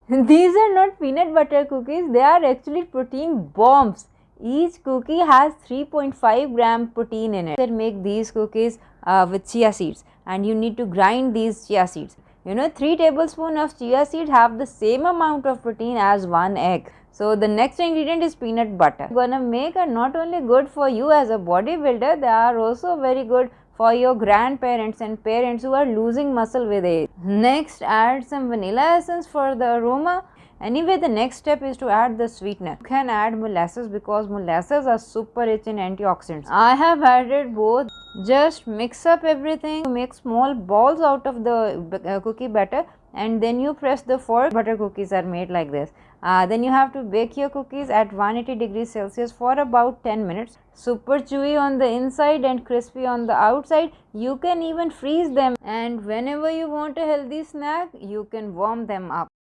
These are not peanut butter cookies, they are actually protein bombs. Each cookie has 3.5 gram protein in it. You can make these cookies with chia seeds, and you need to grind these chia seeds. 3 tablespoons of chia seed have the same amount of protein as 1 egg. So the next ingredient is peanut butter. Gonna make are not only good for you as a bodybuilder, they are also very good for your grandparents and parents who are losing muscle with age. Next, add some vanilla essence for the aroma. Anyway, the next step is to add the sweetener. You can add molasses because molasses are super rich in antioxidants. I have added both. Just mix up everything, make small balls out of the cookie batter, and then you press the fork. Butter cookies are made like this. Then you have to bake your cookies at 180 degrees Celsius for about 10 minutes. Super chewy on the inside and crispy on the outside. You can even freeze them, and whenever you want a healthy snack, you can warm them up.